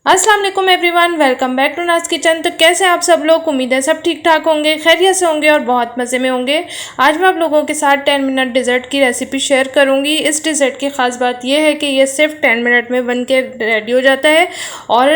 अस्सलाम वालेकुम everyone, welcome back to नाज किचन। तो कैसे आप सब लोग? उम्मीद है सब ठीक ठाक होंगे, खैरियत से होंगे और बहुत मज़े में होंगे। आज मैं आप लोगों के साथ 10 मिनट डिज़र्ट की रेसिपी शेयर करूंगी। इस डिज़र्ट की ख़ास बात यह है कि ये सिर्फ 10 मिनट में बन के रेडी हो जाता है और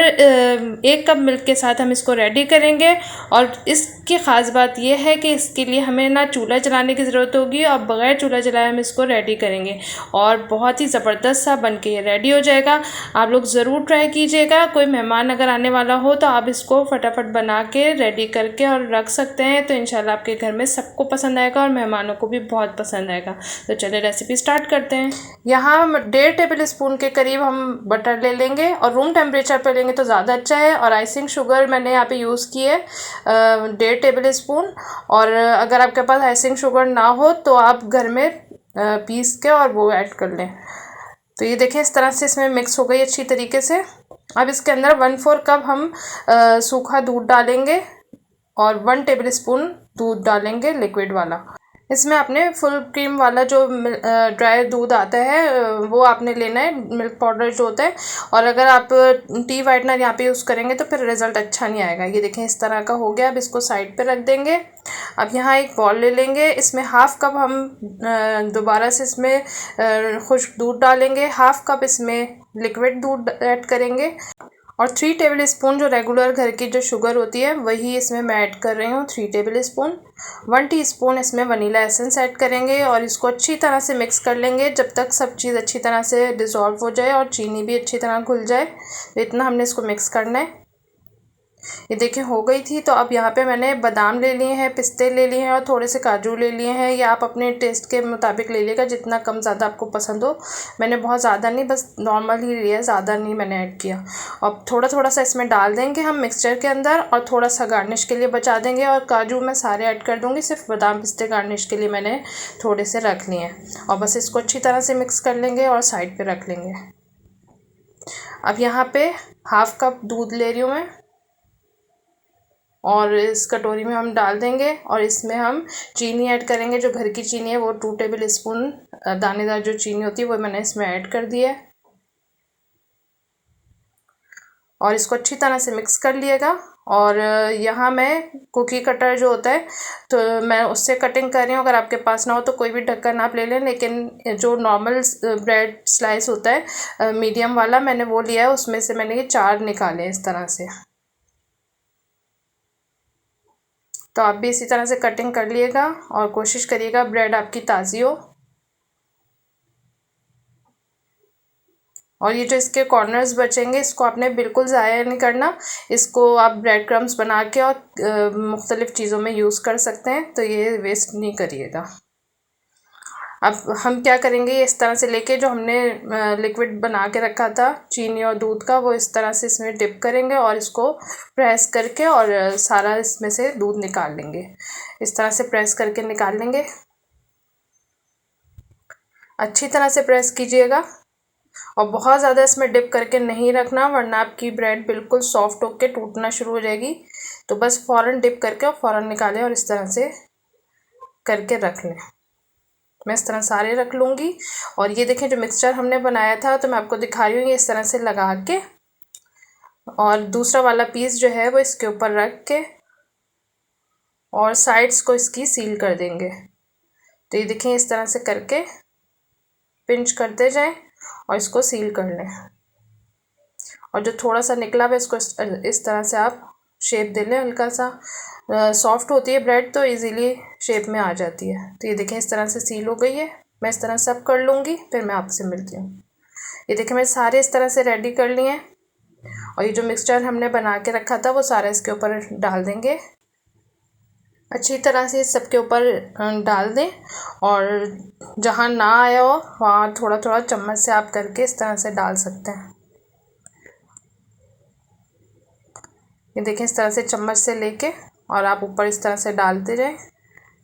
1 कप मिल्क के साथ हम इसको रेडी करेंगे। और इसकी ख़ास बात यह है कि इसके लिए हमें ना चूल्हा जलाने की ज़रूरत होगी और बग़ैर चूल्हा जलाए हम इसको रेडी करेंगे और बहुत ही ज़बरदस्त सा बन के ये रेडी हो जाएगा। आप लोग ज़रूर ट्राई कीजिएगा। कोई मेहमान अगर आने वाला हो तो आप इसको फटाफट बना के रेडी करके और रख सकते हैं, तो इंशाल्लाह आपके घर में सबको पसंद आएगा और मेहमानों को भी बहुत पसंद आएगा। तो चलिए रेसिपी स्टार्ट करते हैं। यहाँ हम 1.5 टेबल स्पून के करीब हम बटर ले लेंगे और रूम टेम्परेचर पे लेंगे तो ज़्यादा अच्छा है। और आइसिंग शुगर मैंने यहाँ पे यूज़ की है 1.5 टेबल स्पून। और अगर आपके पास आइसिंग शुगर ना हो तो आप घर में पीस के और वो ऐड कर लें। तो ये देखें इस तरह से इसमें मिक्स हो गई अच्छी तरीके से। अब इसके अंदर 1/4 कप हम सूखा दूध डालेंगे और 1 टेबल स्पून दूध डालेंगे लिक्विड वाला। इसमें आपने फुल क्रीम वाला जो ड्राई दूध आता है वो आपने लेना है, मिल्क पाउडर जो होता है। और अगर आप टी वाइटनर यहाँ पे यूज़ करेंगे तो फिर रिज़ल्ट अच्छा नहीं आएगा। ये देखें इस तरह का हो गया। अब इसको साइड पे रख देंगे। अब यहाँ एक बॉल ले लेंगे, इसमें 1/2 कप हम दोबारा से इसमें खुश्क दूध डालेंगे, 1/2 कप इसमें लिक्विड दूध ऐड करेंगे और 3 टेबल स्पून जो रेगुलर घर की जो शुगर होती है वही इसमें मैं ऐड कर रही हूँ 3 टेबल स्पून। 1 टीस्पून इसमें वनीला एसेंस ऐड करेंगे और इसको अच्छी तरह से मिक्स कर लेंगे जब तक सब चीज़ अच्छी तरह से डिज़ोल्व हो जाए और चीनी भी अच्छी तरह घुल जाए। तो इतना हमने इसको मिक्स करना है। ये देखिए हो गई थी। तो अब यहाँ पे मैंने बादाम ले लिए हैं, पिस्ते ले लिए हैं और थोड़े से काजू ले लिए हैं। ये आप अपने टेस्ट के मुताबिक ले लीजिएगा, जितना कम ज़्यादा आपको पसंद हो। मैंने बहुत ज़्यादा नहीं, बस नॉर्मल ही लिया, ज़्यादा नहीं मैंने ऐड किया। अब थोड़ा थोड़ा सा इसमें डाल देंगे हम मिक्सचर के अंदर और थोड़ा सा गार्निश के लिए बचा देंगे। और काजू मैं सारे ऐड कर दूँगी, सिर्फ बादाम पिस्ते गार्निश के लिए मैंने थोड़े से रख लिए हैं। और बस इसको अच्छी तरह से मिक्स कर लेंगे और साइड पर रख लेंगे। अब यहाँ पर 1/2 कप दूध ले रही हूँ मैं और इस कटोरी में हम डाल देंगे और इसमें हम चीनी ऐड करेंगे। जो घर की चीनी है वो 2 टेबल स्पून दानेदार जो चीनी होती है वो मैंने इसमें ऐड कर दी है और इसको अच्छी तरह से मिक्स कर लिएगा। और यहाँ मैं कुकी कटर जो होता है तो मैं उससे कटिंग कर रही हूँ। अगर आपके पास ना हो तो कोई भी ढक्कन आप ले लें, लेकिन जो नॉर्मल ब्रेड स्लाइस होता है मीडियम वाला मैंने वो लिया है, उसमें से मैंने ये 4 निकाले इस तरह से। तो आप भी इसी तरह से कटिंग कर लिएगा और कोशिश करिएगा ब्रेड आपकी ताज़ी हो। और ये जो इसके कॉर्नर्स बचेंगे इसको आपने बिल्कुल ज़ाया नहीं करना। इसको आप ब्रेड क्रम्स बना के और मुख्तलिफ़ चीज़ों में यूज़ कर सकते हैं, तो ये वेस्ट नहीं करिएगा। अब हम क्या करेंगे, इस तरह से लेके जो हमने लिक्विड बना के रखा था चीनी और दूध का, वो इस तरह से इसमें डिप करेंगे और इसको प्रेस करके और सारा इसमें से दूध निकाल लेंगे। इस तरह से प्रेस करके निकाल लेंगे। अच्छी तरह से प्रेस कीजिएगा और बहुत ज़्यादा इसमें डिप करके नहीं रखना, वरना आपकी ब्रेड बिल्कुल सॉफ्ट होकर टूटना शुरू हो जाएगी। तो बस फ़ौरन डिप करके और फ़ौरन निकालें और इस तरह से करके रख लें। मैं इस तरह सारे रख लूँगी। और ये देखें जो मिक्सचर हमने बनाया था तो मैं आपको दिखा रही हूँ, ये इस तरह से लगा के और दूसरा वाला पीस जो है वो इसके ऊपर रख के और साइड्स को इसकी सील कर देंगे। तो ये देखें इस तरह से करके पिंच करते जाएं और इसको सील कर लें। और जो थोड़ा सा निकला हुआ इसको इस तरह से आप शेप दे लें। हल्का सा सॉफ्ट होती है ब्रेड तो इजीली शेप में आ जाती है। तो ये देखें इस तरह से सील हो गई है। मैं इस तरह सब कर लूँगी, फिर मैं आपसे मिलती हूँ। ये देखें मैंने सारे इस तरह से रेडी कर लिए हैं और ये जो मिक्सचर हमने बना के रखा था वो सारा इसके ऊपर डाल देंगे। अच्छी तरह से सबके ऊपर डाल दें और जहाँ ना आया हो वहाँ थोड़ा थोड़ा चम्मच से आप करके इस तरह से डाल सकते हैं। ये देखें इस तरह से चम्मच से लेके और आप ऊपर इस तरह से डालते जाएं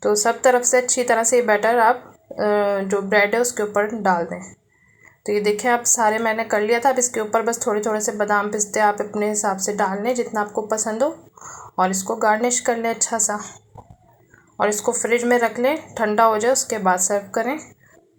तो सब तरफ से अच्छी तरह से ये बैटर आप जो ब्रेड है उसके ऊपर डाल दें। तो ये देखें आप सारे मैंने कर लिया था। अब इसके ऊपर बस थोड़े थोड़े से बादाम पिस्ते आप अपने हिसाब से डाल लें जितना आपको पसंद हो और इसको गार्निश कर लें अच्छा सा और इसको फ्रिज में रख लें, ठंडा हो जाए उसके बाद सर्व करें।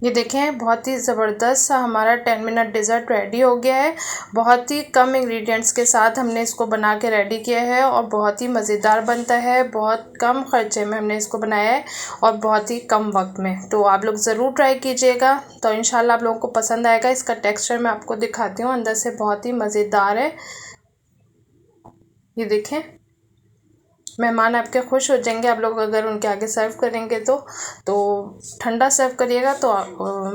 ये देखें बहुत ही ज़बरदस्त सा हमारा 10 मिनट डिज़र्ट रेडी हो गया है। बहुत ही कम इंग्रेडिएंट्स के साथ हमने इसको बना के रेडी किया है और बहुत ही मज़ेदार बनता है। बहुत कम ख़र्चे में हमने इसको बनाया है और बहुत ही कम वक्त में। तो आप लोग ज़रूर ट्राई कीजिएगा, तो इंशाल्लाह आप लोगों को पसंद आएगा। इसका टेक्स्चर मैं आपको दिखाती हूँ, अंदर से बहुत ही मज़ेदार है। ये देखें, मेहमान आपके खुश हो जाएंगे आप लोग अगर उनके आगे सर्व करेंगे तो ठंडा सर्व करिएगा तो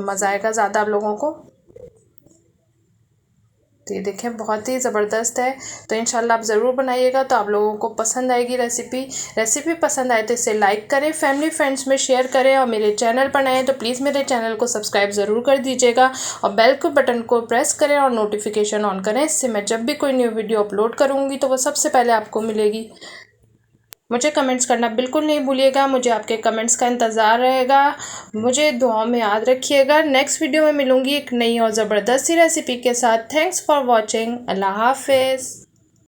मज़ा आएगा ज़्यादा आप लोगों को। तो ये देखें बहुत ही ज़बरदस्त है। तो इंशाल्लाह आप ज़रूर बनाइएगा, तो आप लोगों को पसंद आएगी रेसिपी पसंद आए तो इसे लाइक करें, फैमिली फ्रेंड्स में शेयर करें और मेरे चैनल पर नए हैं तो प्लीज़ मेरे चैनल को सब्सक्राइब ज़रूर कर दीजिएगा और बेल को बटन को प्रेस करें और नोटिफिकेशन ऑन करें। इससे मैं जब भी कोई न्यू वीडियो अपलोड करूँगी तो वो सबसे पहले आपको मिलेगी। मुझे कमेंट्स करना बिल्कुल नहीं भूलिएगा, मुझे आपके कमेंट्स का इंतज़ार रहेगा। मुझे दुआओं में याद रखिएगा। नेक्स्ट वीडियो में मिलूँगी एक नई और ज़बरदस्त सी रेसिपी के साथ। Thanks for watching. अल्लाह हाफिज़।